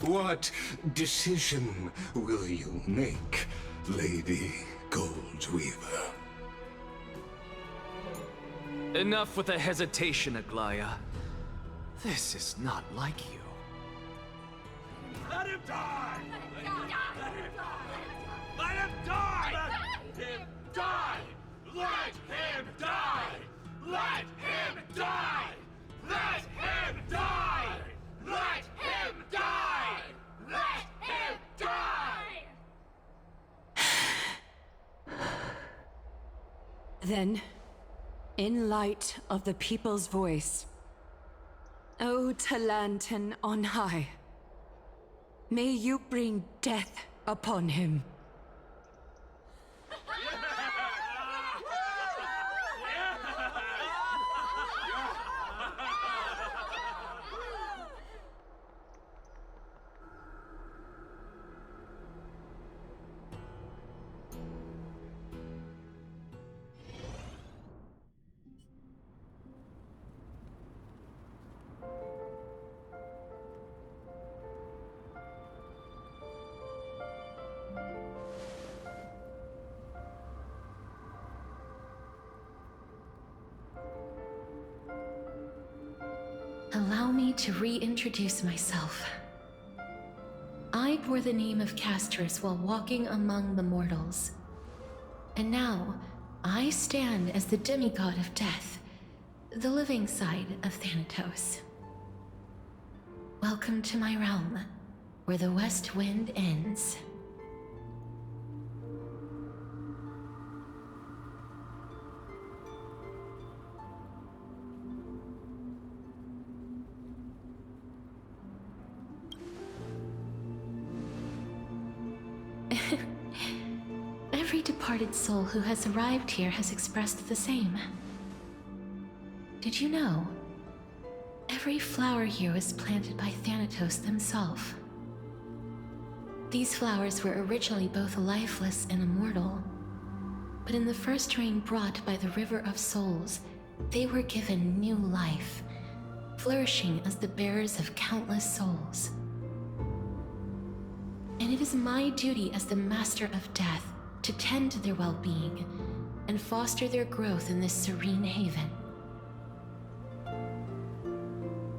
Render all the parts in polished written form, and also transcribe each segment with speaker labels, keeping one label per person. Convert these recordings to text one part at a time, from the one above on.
Speaker 1: What decision will you make, Lady Goldweaver?
Speaker 2: Enough with the hesitation, Aglaya. This is not like you.
Speaker 3: Let him die! Let him die! Let him die! Let him die! Let him die! Let him die! Let him die! Let him die! Let him die!
Speaker 4: Then, in light of the people's voice, O Talantan on high, may you bring death upon him.
Speaker 5: Allow me to reintroduce myself. I bore the name of Castrus while walking among the mortals. And now, I stand as the demigod of death, the living side of Thanatos. Welcome to my realm, where the west wind ends. Every departed soul who has arrived here has expressed the same. Did you know? Every flower here was planted by Thanatos themselves. These flowers were originally both lifeless and immortal, but in the first rain brought by the River of Souls, they were given new life, flourishing as the bearers of countless souls. And it is my duty as the Master of Death to tend to their well-being and foster their growth in this serene haven.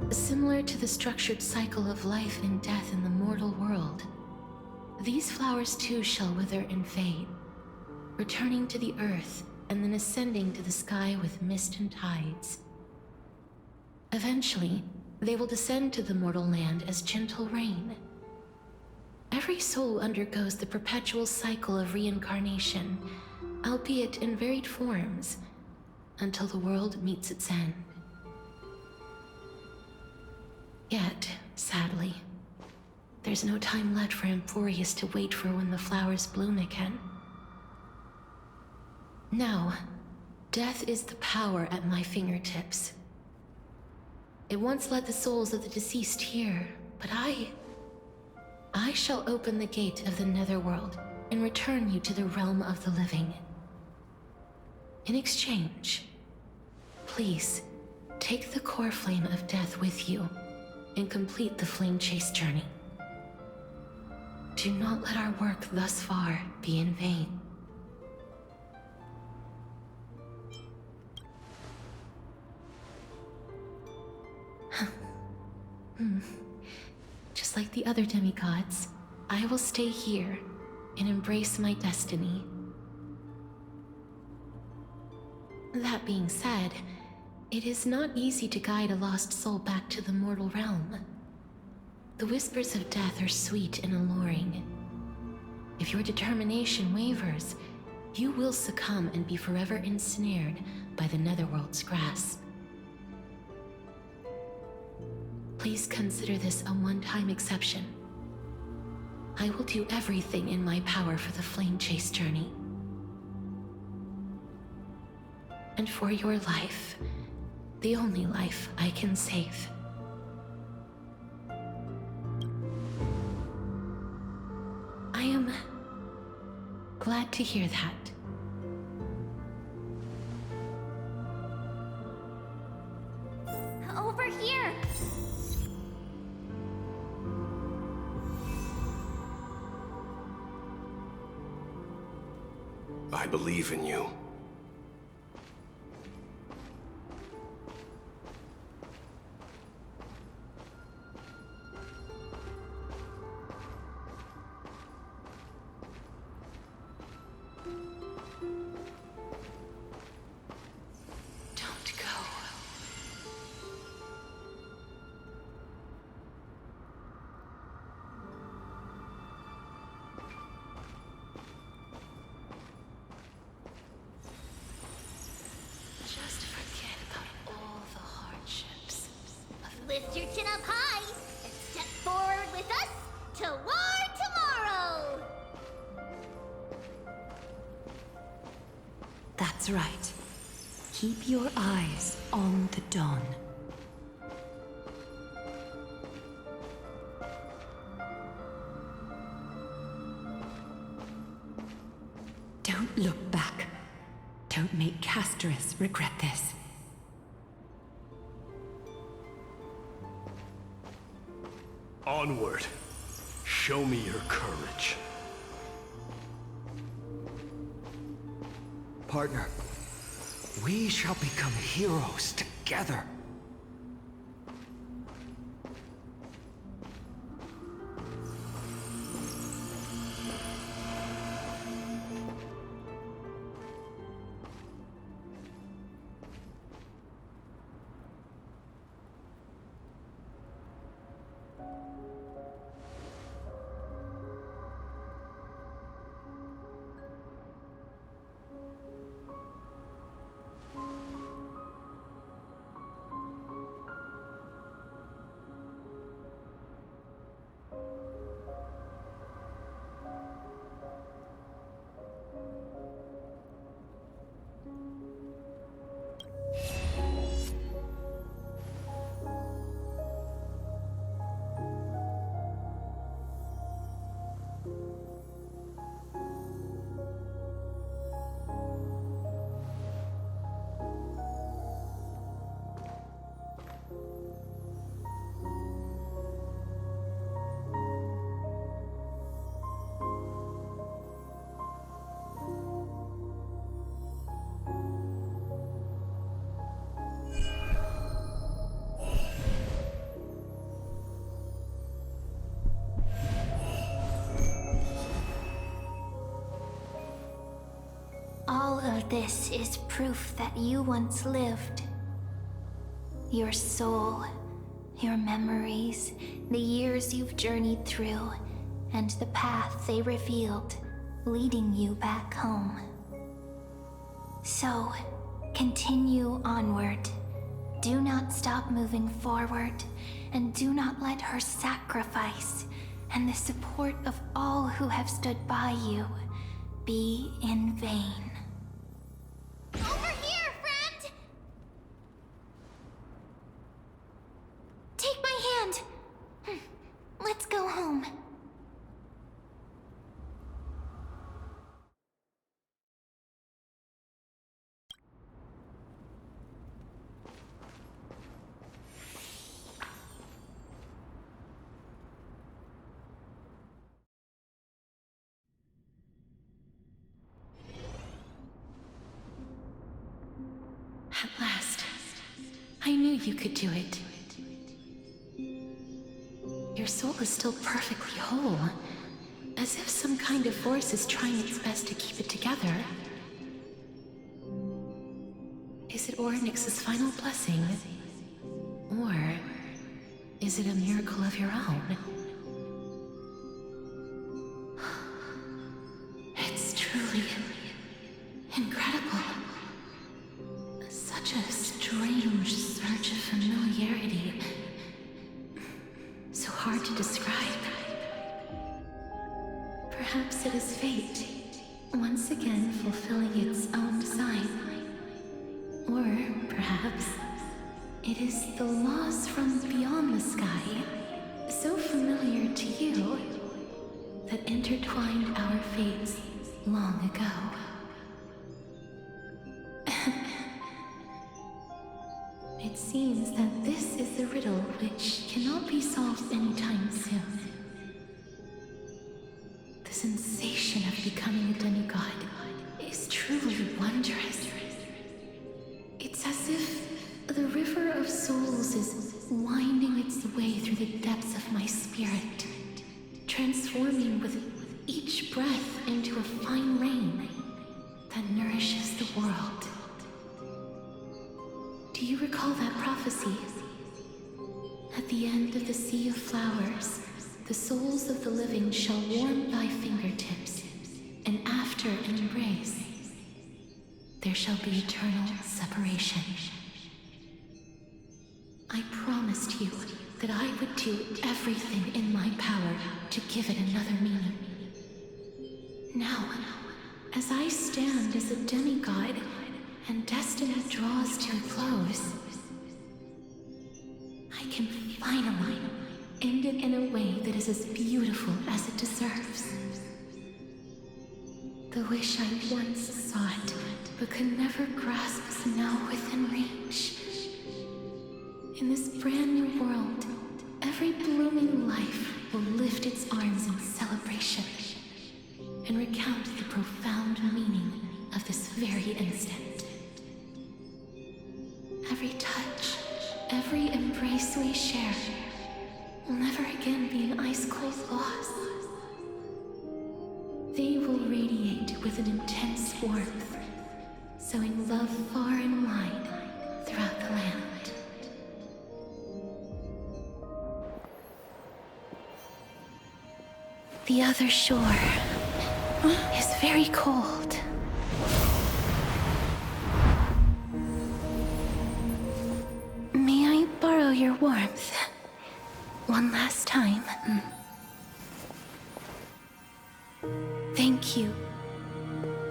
Speaker 5: Similar to the structured cycle of life and death in the mortal world, these flowers too shall wither and fade, returning to the earth and then ascending to the sky with mist and tides. Eventually, they will descend to the mortal land as gentle rain. Every soul undergoes the perpetual cycle of reincarnation, albeit in varied forms, until the world meets its end. Yet, sadly, there's no time left for Emporius to wait for when the flowers bloom again. Now, death is the power at my fingertips. It once led the souls of the deceased here, but I shall open the gate of the netherworld and return you to the realm of the living. In exchange, please take the core flame of death with you and complete the flame chase journey. Do not let our work thus far be in vain. Just like the other demigods, I will stay here and embrace my destiny. That being said, it is not easy to guide a lost soul back to the mortal realm. The whispers of death are sweet and alluring. If your determination wavers, you will succumb and be forever ensnared by the netherworld's grasp. Please consider this a one-time exception. I will do everything in my power for the flame chase journey. And for your life, the only life I can save. I am glad to hear that.
Speaker 6: Over here! I believe in you.
Speaker 4: Don't go.
Speaker 5: Just forget about all the hardships.
Speaker 7: Lift your chin up high and step forward with us to war tomorrow!
Speaker 4: That's right. Keep your eyes on the dawn. Don't look back. Don't make Casterus regret this.
Speaker 6: Onward. Show me your courage.
Speaker 1: Partner, we shall become heroes together.
Speaker 7: All of this is proof that you once lived. Your soul, your memories, the years you've journeyed through, and the path they revealed, leading you back home. So, continue onward. Do not stop moving forward, and do not let her sacrifice and the support of all who have stood by you be in vain. Over here, friend! Take my hand. Let's go home.
Speaker 5: At last. I knew you could do it. Your soul is still perfectly whole. As if some kind of force is trying its best to keep it together. Is it Orynyx's final blessing? Or is it a miracle of your own? It's truly incredible. Such a strange surge of familiarity. So hard to describe. Perhaps it is fate, once again fulfilling its own design. Or perhaps it is the laws from beyond the sky, so familiar to you, that intertwined our fates long ago. It seems that this is the riddle which cannot be solved anytime soon. The sensation of becoming a demigod is truly It's as if the river of souls is winding its way through the depths of my spirit, transforming with each breath into a fine rain that nourishes the world. Do you recall that prophecy? At the end of the Sea of Flowers, the souls of the living shall warm thy fingertips, and after an embrace, there shall be eternal separation. I promised you that I would do everything in my power to give it another meaning. Now, as I stand as a demigod and destiny draws to a close, I can finally end it in a way that is as beautiful as it deserves. The wish I once sought, but could never grasp, is now within reach. In this brand new world, every blooming life will lift its arms in celebration and recount the profound meaning of this very instant. Every touch, every embrace we share will never again be an ice-cold loss. They will radiate with an intense warmth, sowing love far and wide throughout the land. The other shore is very cold. May I borrow your warmth one last time? Thank you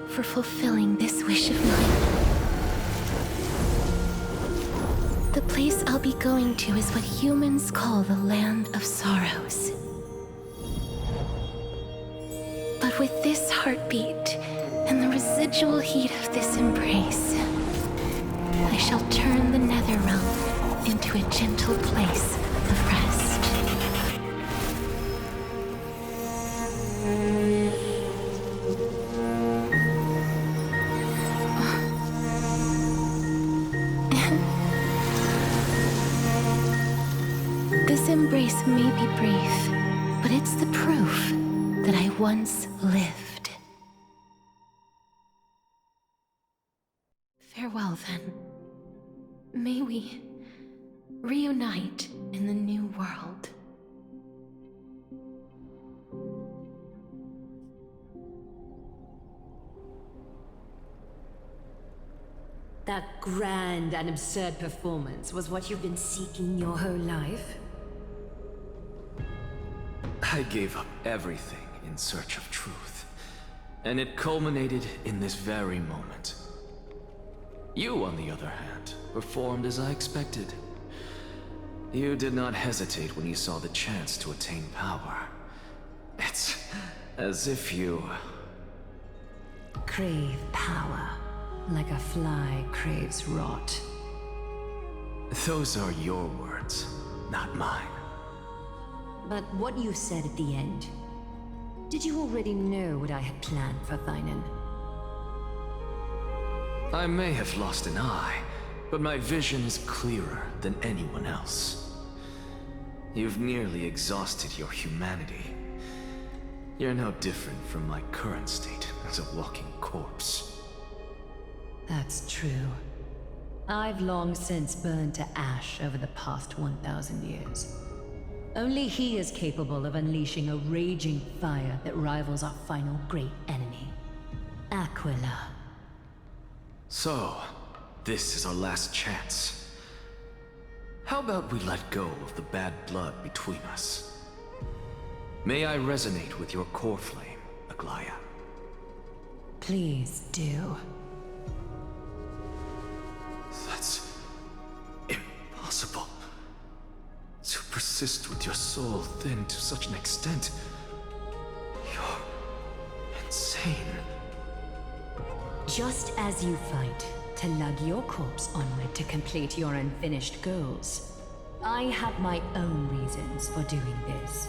Speaker 5: for fulfilling this wish of mine. The place I'll be going to is what humans call the Land of Sorrows. But with this heartbeat and the residual heat of this embrace, I shall turn the nether realm into a gentle place of rest. This embrace may be brief, but it's the proof that I once lived. Farewell, then. May we reunite in the new world.
Speaker 4: That grand and absurd performance was what you've been seeking your whole life?
Speaker 2: I gave up everything in search of truth, and it culminated in this very moment. You, on the other hand, performed as I expected. You did not hesitate when you saw the chance to attain power. It's as if you...
Speaker 4: Crave power, like a fly craves rot.
Speaker 2: Those are your words, not mine.
Speaker 4: But what you said at the end, did you already know what I had planned for Thynan?
Speaker 2: I may have lost an eye, but my vision is clearer than anyone else. You've nearly exhausted your humanity. You're no different from my current state as a walking corpse.
Speaker 4: That's true. I've long since burned to ash over the past 1,000 years. Only he is capable of unleashing a raging fire that rivals our final great enemy, Aquila.
Speaker 2: So, this is our last chance. How about we let go of the bad blood between us? May I resonate with your core flame, Aglaya?
Speaker 4: Please do.
Speaker 2: That's impossible. To persist with your soul thinned to such an extent. You're insane.
Speaker 4: Just as you fight to lug your corpse onward to complete your unfinished goals, I have my own reasons for doing this.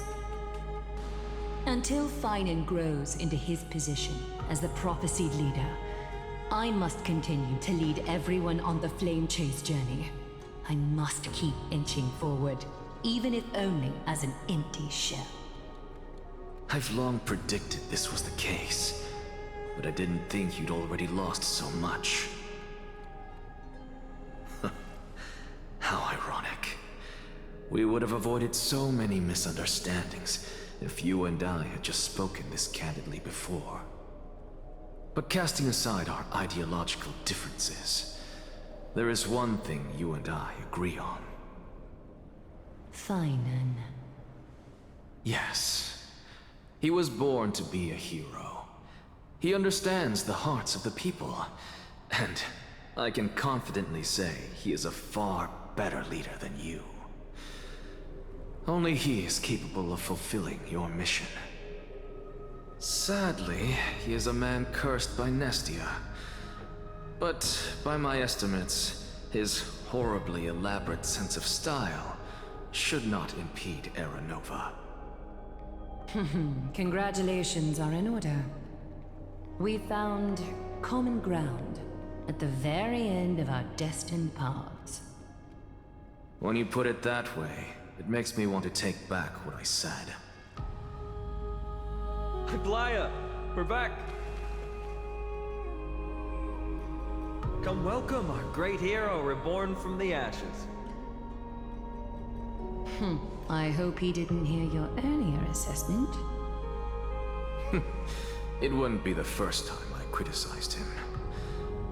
Speaker 4: Until Thynan grows into his position as the prophesied leader, I must continue to lead everyone on the flame chase journey. I must keep inching forward, even if only as an empty shell.
Speaker 2: I've long predicted this was the case, but I didn't think you'd already lost so much. How ironic. We would have avoided so many misunderstandings if you and I had just spoken this candidly before. But casting aside our ideological differences, there is one thing you and I agree on.
Speaker 4: Finan.
Speaker 2: Yes. He was born to be a hero. He understands the hearts of the people, and I can confidently say he is a far better leader than you. Only he is capable of fulfilling your mission. Sadly, he is a man cursed by Nestia. But by my estimates, his horribly elaborate sense of style should not impede Era Nova.
Speaker 4: Congratulations are in order. We found common ground at the very end of our destined paths.
Speaker 2: When you put it that way, it makes me want to take back what I said.
Speaker 8: Glaya, we're back. Come welcome our great hero reborn from the ashes.
Speaker 4: I hope he didn't hear your earlier assessment.
Speaker 2: It wouldn't be the first time I criticized him.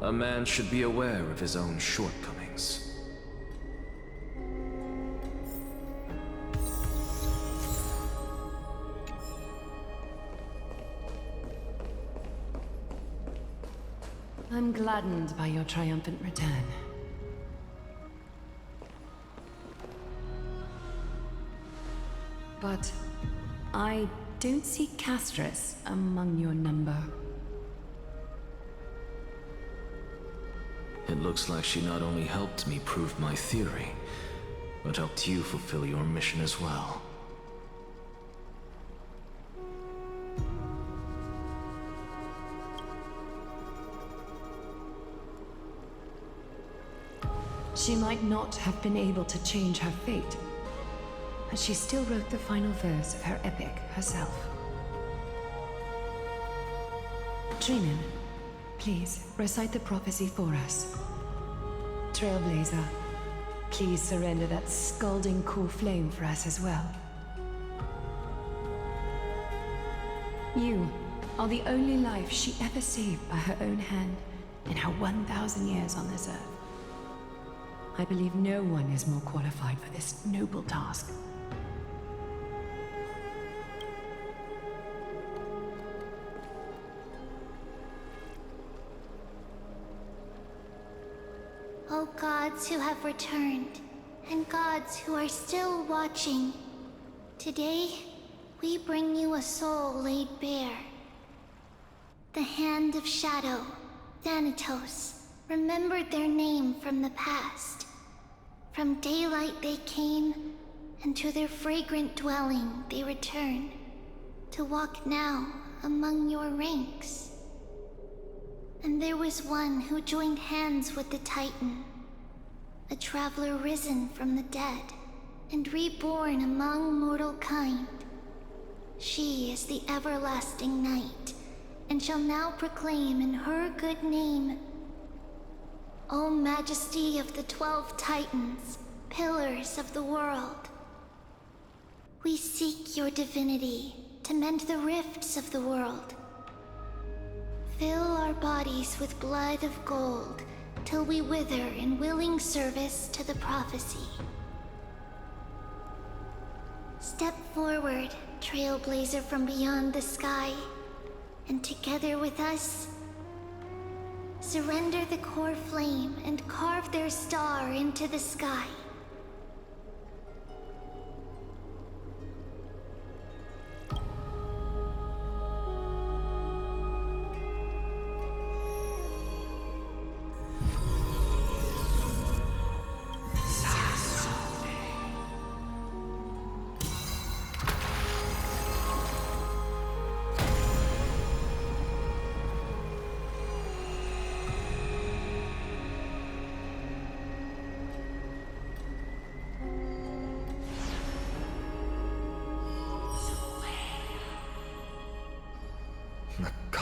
Speaker 2: A man should be aware of his own shortcomings.
Speaker 4: I'm gladdened by your triumphant return. But I don't see Castris among your number.
Speaker 2: It looks like she not only helped me prove my theory, but helped you fulfill your mission as well.
Speaker 4: She might not have been able to change her fate, but she still wrote the final verse of her epic herself. Trinan, please recite the prophecy for us. Trailblazer, please surrender that scalding cool flame for us as well. You are the only life she ever saved by her own hand in her 1,000 years on this earth. I believe no one is more qualified for this noble task.
Speaker 7: O gods who have returned, and gods who are still watching, today we bring you a soul laid bare. The Hand of Shadow, Thanatos, remembered their name from the past. From daylight they came, and to their fragrant dwelling they return, to walk now among your ranks. And there was one who joined hands with the Titan, a traveler risen from the dead, and reborn among mortal kind. She is the everlasting night, and shall now proclaim in her good name, O Majesty of the 12 Titans, pillars of the world. We seek your divinity to mend the rifts of the world. Fill our bodies with blood of gold, till we wither in willing service to the prophecy. Step forward, trailblazer from beyond the sky, and together with us, surrender the core flame and carve their star into the sky.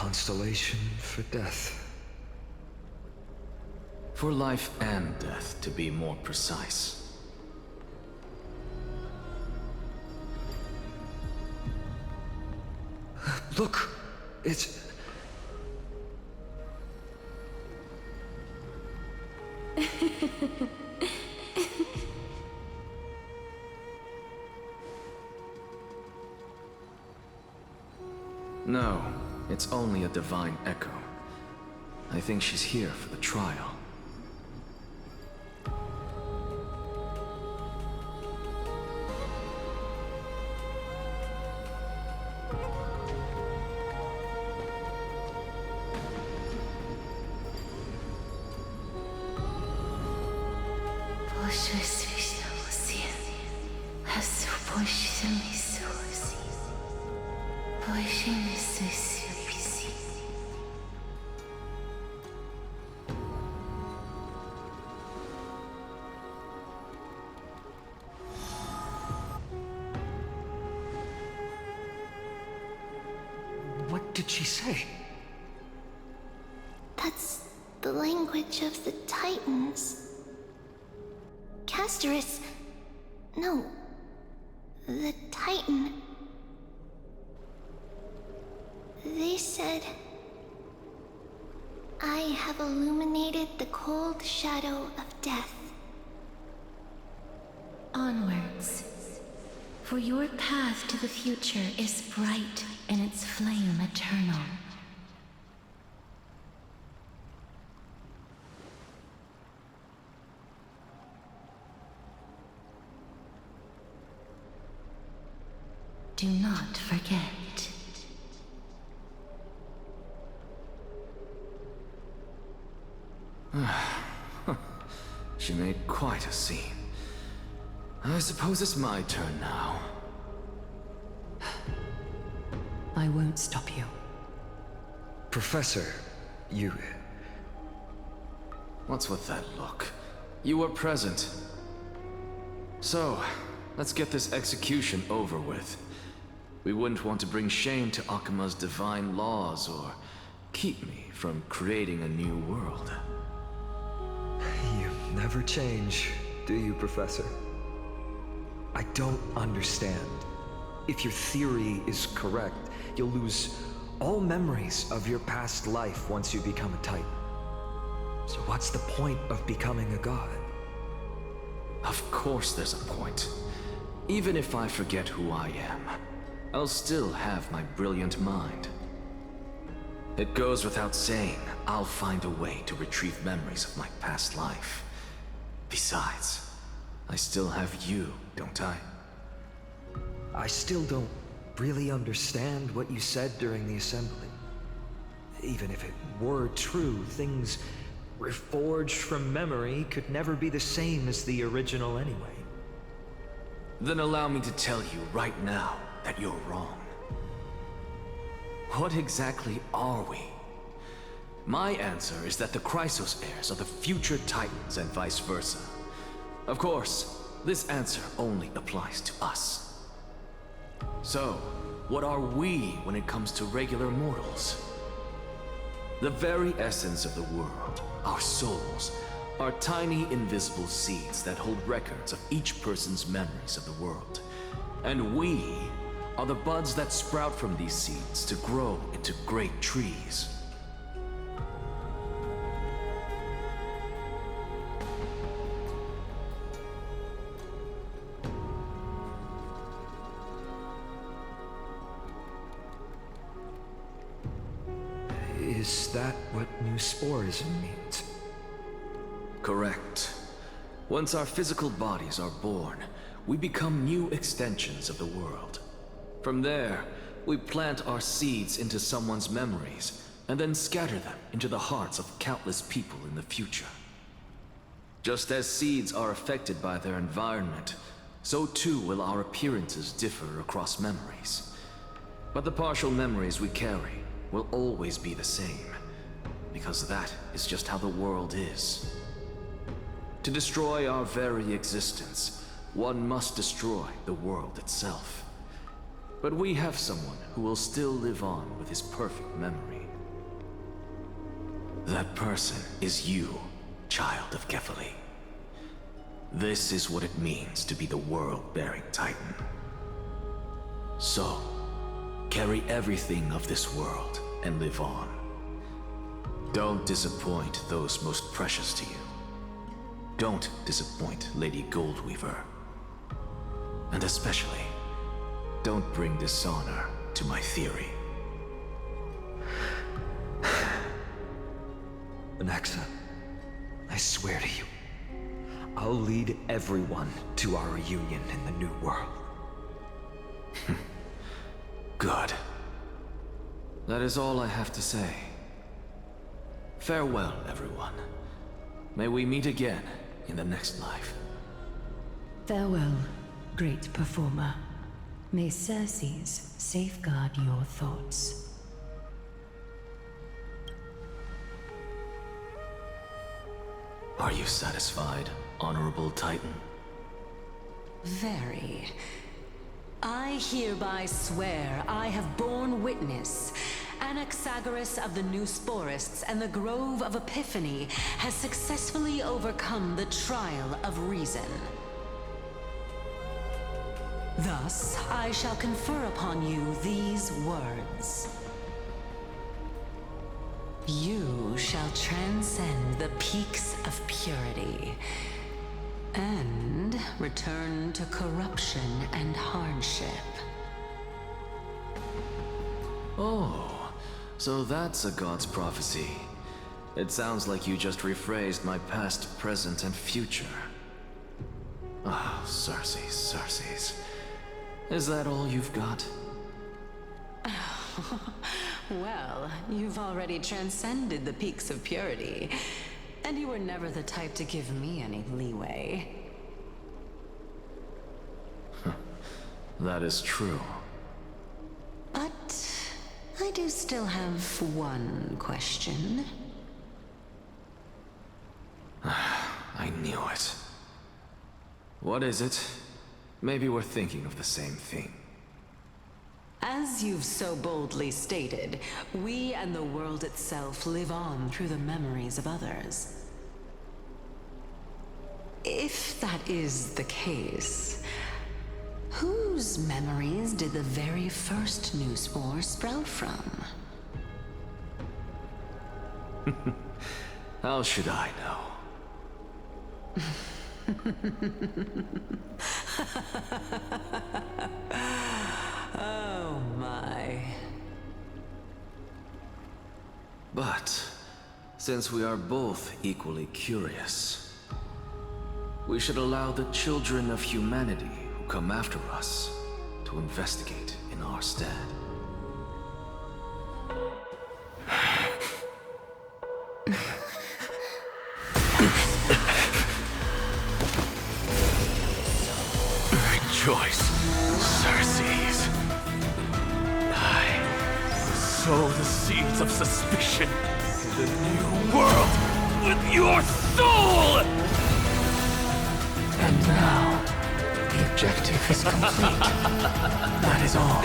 Speaker 1: constellation for death.
Speaker 2: For life and death, to be more precise.
Speaker 1: Look! It's...
Speaker 2: No, it's only a divine echo. I think she's here for the trial.
Speaker 1: What did she say?
Speaker 7: That's the language of the Titans. Castorus... No. The Titan. They said... I have illuminated the cold shadow of death.
Speaker 5: Onwards. For your path to the future is bright and its flame eternal. Do not forget.
Speaker 2: She made quite a scene. I suppose it's my turn now.
Speaker 4: I won't stop you.
Speaker 1: Professor, you...
Speaker 2: What's with that look? You were present. So, let's get this execution over with. We wouldn't want to bring shame to Akuma's divine laws or keep me from creating a new world.
Speaker 1: You never change, do you, Professor? I don't understand. If your theory is correct, you'll lose all memories of your past life once you become a Titan. So what's the point of becoming a god?
Speaker 2: Of course there's a point. Even if I forget who I am, I'll still have my brilliant mind. It goes without saying, I'll find a way to retrieve memories of my past life. Besides, I still have you, don't I?
Speaker 1: I still don't really understand what you said during the assembly. Even if it were true, things reforged from memory could never be the same as the original anyway.
Speaker 2: Then allow me to tell you right now that you're wrong. What exactly are we? My answer is that the Chrysos heirs are the future Titans and vice versa. Of course, this answer only applies to us. So, what are we when it comes to regular mortals? The very essence of the world, our souls, are tiny invisible seeds that hold records of each person's memories of the world. And we are the buds that sprout from these seeds to grow into great trees.
Speaker 1: Is that what new sporism means?
Speaker 2: Correct. Once our physical bodies are born, we become new extensions of the world. From there, we plant our seeds into someone's memories, and then scatter them into the hearts of countless people in the future. Just as seeds are affected by their environment, so too will our appearances differ across memories. But the partial memories we carry will always be the same, because that is just how the world is. To destroy our very existence, one must destroy the world itself. But we have someone who will still live on with his perfect memory. That person is you, child of Kefali. This is what it means to be the world-bearing Titan. So, carry everything of this world and live on. Don't disappoint those most precious to you. Don't disappoint Lady Goldweaver. And especially, don't bring dishonor to my theory.
Speaker 1: Anaxa, I swear to you, I'll lead everyone to our reunion in the New World.
Speaker 2: Good. That is all I have to say. Farewell, everyone. May we meet again in the next life.
Speaker 4: Farewell, great performer. May Circes safeguard your thoughts.
Speaker 2: Are you satisfied, Honorable Titan?
Speaker 4: Very. I hereby swear I have borne witness. Anaxagoras of the New Sporists and the Grove of Epiphany has successfully overcome the trial of reason. Thus, I shall confer upon you these words. You shall transcend the peaks of purity and return to corruption and hardship.
Speaker 2: Oh, so that's a god's prophecy. It sounds like you just rephrased my past, present, and future. Ah, Circes. Is that all you've got?
Speaker 4: Well, you've already transcended the peaks of purity, and you were never the type to give me any leeway.
Speaker 2: That is true.
Speaker 4: But I do still have one question.
Speaker 2: I knew it. What is it? Maybe we're thinking of the same thing.
Speaker 4: As you've so boldly stated, we and the world itself live on through the memories of others. If that is the case, whose memories did the very first new spore sprout from?
Speaker 2: How should I know?
Speaker 4: Oh my.
Speaker 2: But, since we are both equally curious, we should allow the children of humanity who come after us to investigate in our stead.
Speaker 6: Rejoice, Circes. I sow the seeds of suspicion in the new world with your soul! And now, the objective is complete. That is all.